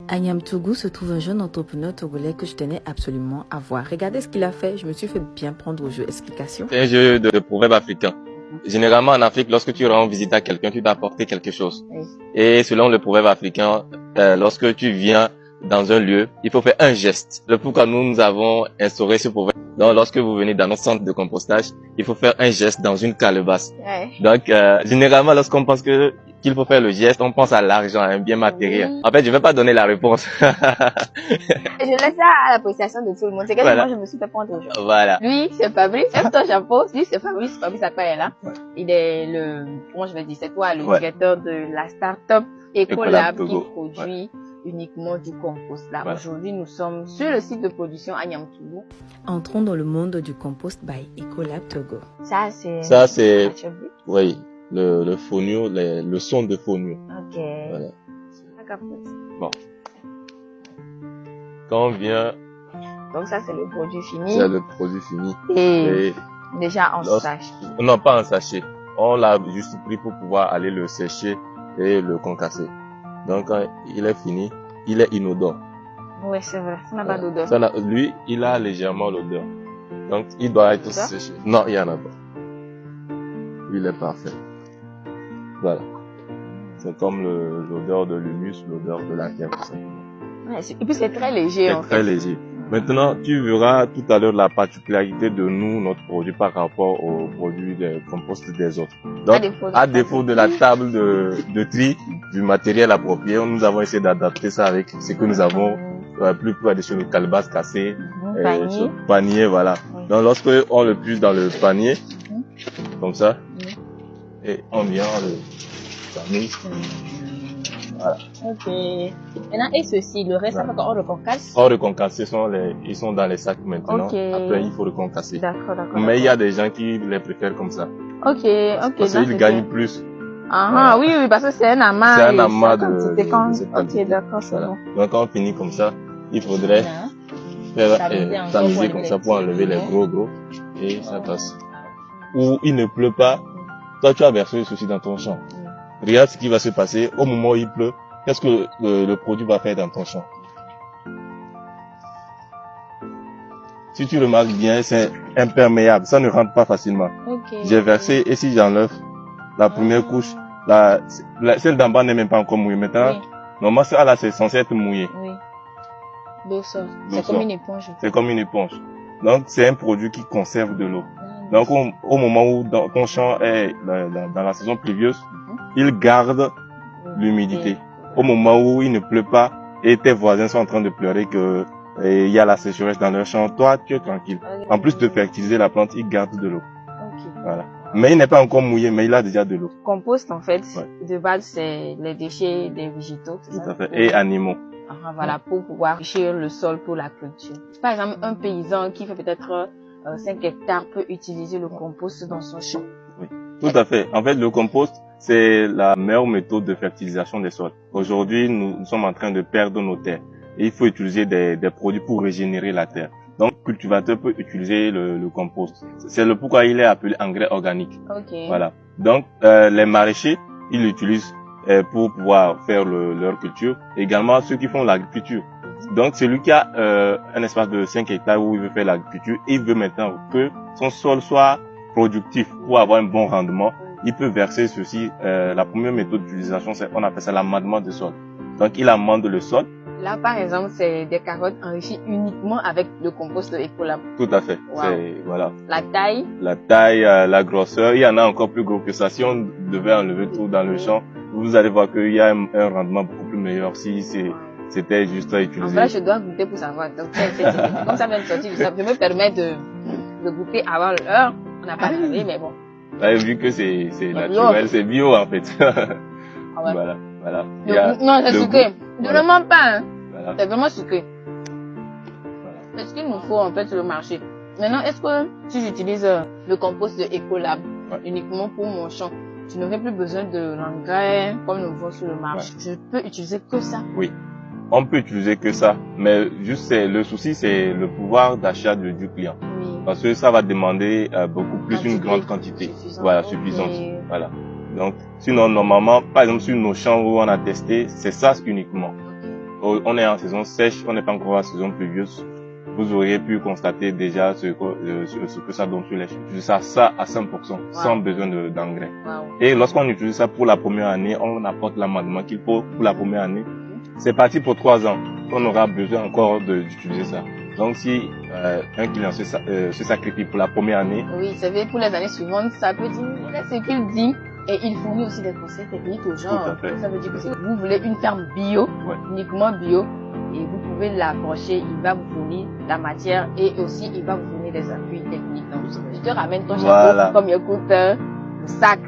À Niamtougou se trouve un jeune entrepreneur togolais que je tenais absolument à voir. Regardez ce qu'il a fait, je me suis fait bien prendre au jeu. Explication. C'est un jeu de proverbes africains. Généralement en Afrique, lorsque tu rends visite à quelqu'un, tu dois apporter quelque chose. Oui. Et selon le proverbe africain, lorsque tu viens dans un lieu, il faut faire un geste. Le pourquoi nous avons instauré ce proverbe. Donc lorsque vous venez dans notre centre de compostage, il faut faire un geste dans une calebasse. Ouais. Donc généralement lorsqu'on pense qu'il faut faire le geste, on pense à l'argent, à un bien matériel. Oui. En fait, je vais pas donner la réponse. Je laisse ça à l'appréciation de tout le monde. C'est que Voilà. moi je me suis fait prendre au jeu. Voilà. Lui, c'est Fabrice. Lève ton chapeau. Lui, c'est Fabrice. Fabrice Akpayela. Ouais. Il est comment je vais dire, c'est quoi, le Ouais. directeur de la start-up Ecolab qui Togo. produit uniquement du compost. Là, Voilà. aujourd'hui, nous sommes sur le site de production à Niamtougou. Entrons dans le monde du compost by Ecolab Togo. Ça, c'est... Oui, le fonio, le son de fonio. Ok. Voilà. D'accord. Bon. Quand on vient, Donc ça, c'est le produit fini. c'est le produit fini. Et Et déjà en Lorsque- sachet. non, pas en sachet. On l'a juste pris pour pouvoir aller le sécher et le concasser. Donc, quand il est fini, il est inodore. Oui, c'est vrai. Ça n'a pas d'odeur. Lui, il a légèrement l'odeur. Donc, il doit être Ça? séché. Non, il y en a pas. Lui, il est parfait. Voilà. C'est comme l'odeur de l'humus, l'odeur de la terre, tout simplement. Ouais, et puis c'est très léger, en C'est très fait. léger. Maintenant, tu verras tout à l'heure la particularité de nous, notre produit, par rapport au produit des compost des autres. Donc, à défaut de la table de tri, du matériel approprié, nous avons essayé d'adapter ça avec ce que nous avons plus près de chez nous, calebasses cassées, Panier. panier, voilà. Oui. Donc, lorsque on le puise dans le panier, comme ça, et on vient, on le mise. Voilà. Ok. Maintenant, et ceci, le reste, Voilà. on le concasse. On reconcasser, ils sont dans les sacs maintenant. Ok. Après, il faut reconcasser. D'accord, d'accord. Mais il y a des gens qui les préfèrent comme ça. Ok, ok. Parce qu'ils gagnent plus. Ah, oui, oui, parce que c'est un amas. C'est un et amas ça, de quantité, quand... cette quantité. Ok, d'accord, c'est Voilà. bon. Donc, quand on finit comme ça, il faudrait Là. faire Tamiser encore tamiser pour comme enlever ça les pour petits enlever les boulons. gros et ça passe. Ou il ne pleut pas, toi tu as versé ceci dans ton champ. Regarde ce qui va se passer au moment où il pleut. Qu'est-ce que le produit va faire dans ton champ? Si tu remarques bien, c'est imperméable, ça ne rentre pas facilement. Ok. J'ai versé et si j'enlève la première couche, celle d'en bas n'est même pas encore mouillée. Maintenant, Oui, normalement, celle-là, c'est censé être mouillé. oui. L'eau sort. L'eau C'est comme sort. une éponge. C'est comme une éponge. Donc, c'est un produit qui conserve de l'eau. Donc, au moment où ton champ est dans la saison pluvieuse, il garde l'humidité. Au moment où il ne pleut pas et tes voisins sont en train de pleurer que il y a la sécheresse dans leur champ, toi, tu es tranquille. En plus de fertiliser la plante, il garde de l'eau. Ok. Voilà. Mais il n'est pas encore mouillé, mais il a déjà de l'eau. Compost, en fait, Ouais. de base, c'est les déchets des végétaux. c'est Tout ça? à fait. Et animaux. Ah, voilà, pour pouvoir enrichir le sol pour la culture. Par exemple, un paysan qui fait peut-être 5 hectares peut utiliser le compost dans son champ. Tout à fait. En fait, le compost, c'est la meilleure méthode de fertilisation des sols. Aujourd'hui, nous sommes en train de perdre nos terres. Et il faut utiliser des produits pour régénérer la terre. Donc, le cultivateur peut utiliser le compost. C'est le pourquoi il est appelé engrais organique. Ok. Voilà. Donc, les maraîchers, ils l'utilisent pour pouvoir faire leur culture. Également, ceux qui font l'agriculture. Donc, celui qui a un espace de 5 hectares où il veut faire l'agriculture, il veut maintenant que son sol soit productif pour avoir un bon rendement. Il peut verser ceci. La première méthode d'utilisation, on appelle ça l'amendement de sol. Donc, il amende le sol. Là, par exemple, c'est des carottes enrichies uniquement avec le compost Ecolab. Tout à fait. Wow. Voilà. La taille, La taille, la grosseur, il y en a encore plus gros que ça. Si on devait enlever tout dans le champ, vous allez voir qu'il y a un rendement beaucoup plus meilleur si c'était juste à en utiliser. vrai, je dois goûter pour savoir. Donc, comme ça vient de sortir, je me permets de goûter avant l'heure. On n'a pas lavé, mais bon. Vous avez vu que c'est bio. naturel, c'est bio en fait. Ah ouais. Voilà, voilà. Il y a Non, c'est le sucré. goût. Ne Voilà. le mens pas, hein. Voilà. C'est vraiment sucré. Voilà. C'est ce qu'il nous faut en fait sur le marché. Maintenant, est-ce que si j'utilise le compost de Ecolab uniquement pour mon champ, je n'aurai plus besoin de l'engrais comme nous voit sur le marché? Je peux utiliser que ça? Oui. On peut utiliser que ça, mais juste le souci c'est le pouvoir d'achat du client. Oui. Parce que ça va demander beaucoup plus Quantité une grande quantité. suffisante. Voilà, Ok. suffisante. Voilà. Donc, sinon, normalement, par exemple, sur nos champs où on a testé, c'est ça uniquement. on est en saison sèche, on n'est pas encore en saison pluvieuse, vous auriez pu constater déjà ce que ça donne sur les champs. J'utilise ça à 100%, sans besoin d'engrais. Et lorsqu'on utilise ça pour la première année, on apporte l'amendement qu'il faut pour la première année. C'est parti pour 3 ans. On aura besoin encore d'utiliser ça. Donc si un client se sacrifie pour la première année. Oui, c'est vrai, pour les années suivantes, ça peut diminuer ce qu'il dit. Et il fournit aussi des conseils techniques aux gens. Ça veut dire que si vous voulez une ferme bio, uniquement bio, et vous pouvez l'approcher, il va vous fournir la matière et aussi il va vous fournir des appuis techniques. Donc, je te ramène ton chapeau, comme il coûte le sac